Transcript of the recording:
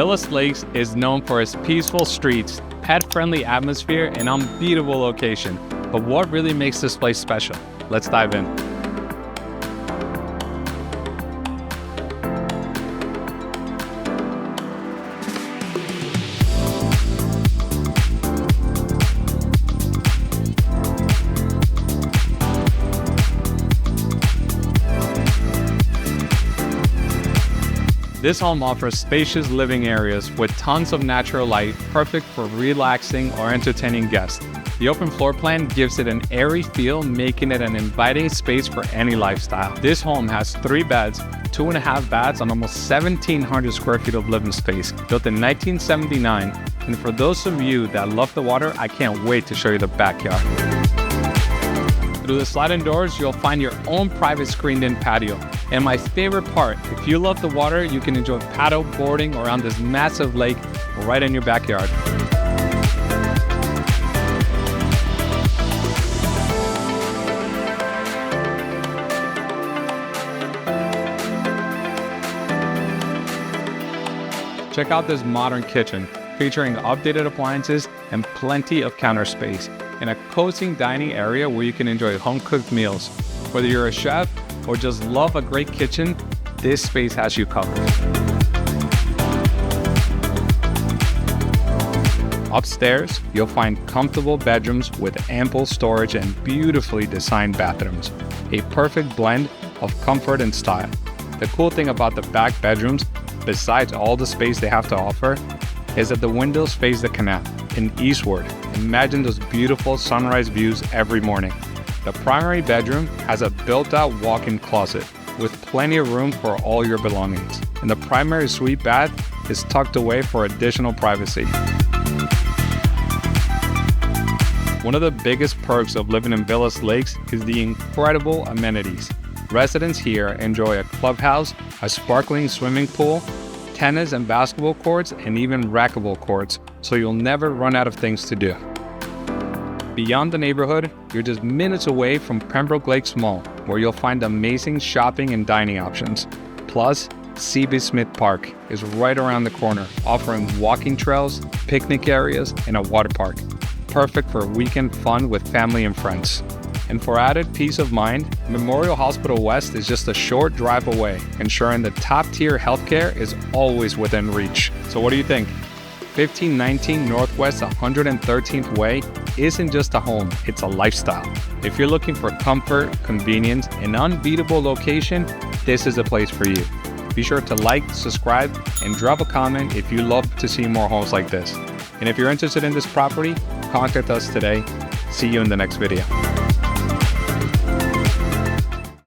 Villas Lakes is known for its peaceful streets, pet-friendly atmosphere, and unbeatable location. But what really makes this place special? Let's dive in. This home offers spacious living areas with tons of natural light, perfect for relaxing or entertaining guests. The open floor plan gives it an airy feel, making it an inviting space for any lifestyle. This home has 3 beds, 2.5 baths, and almost 1,700 square feet of living space, built in 1979. And for those of you that love the water, I can't wait to show you the backyard. Through the sliding doors, you'll find your own private screened-in patio. And my favorite part, if you love the water, you can enjoy paddleboarding around this massive lake right in your backyard. Check out this modern kitchen, featuring updated appliances and plenty of counter space, and a cozy dining area where you can enjoy home-cooked meals. Whether you're a chef or just love a great kitchen, this space has you covered. Upstairs, you'll find comfortable bedrooms with ample storage and beautifully designed bathrooms, a perfect blend of comfort and style. The cool thing about the back bedrooms, besides all the space they have to offer, is that the windows face the canal and eastward. Imagine those beautiful sunrise views every morning. The primary bedroom has a built-out walk-in closet with plenty of room for all your belongings. And the primary suite bath is tucked away for additional privacy. One of the biggest perks of living in Villas Lakes is the incredible amenities. Residents here enjoy a clubhouse, a sparkling swimming pool, tennis and basketball courts, and even racquetball courts, so you'll never run out of things to do. Beyond the neighborhood, you're just minutes away from Pembroke Lakes Mall, where you'll find amazing shopping and dining options. Plus, C.B. Smith Park is right around the corner, offering walking trails, picnic areas, and a water park. Perfect for weekend fun with family and friends. And for added peace of mind, Memorial Hospital West is just a short drive away, ensuring that top-tier healthcare is always within reach. So what do you think? 1519 Northwest 113th Way isn't just a home, it's a lifestyle. If you're looking for comfort, convenience, and unbeatable location, this is the place for you. Be sure to like, subscribe, and drop a comment if you love to see more homes like this. And if you're interested in this property, contact us today. See you in the next video.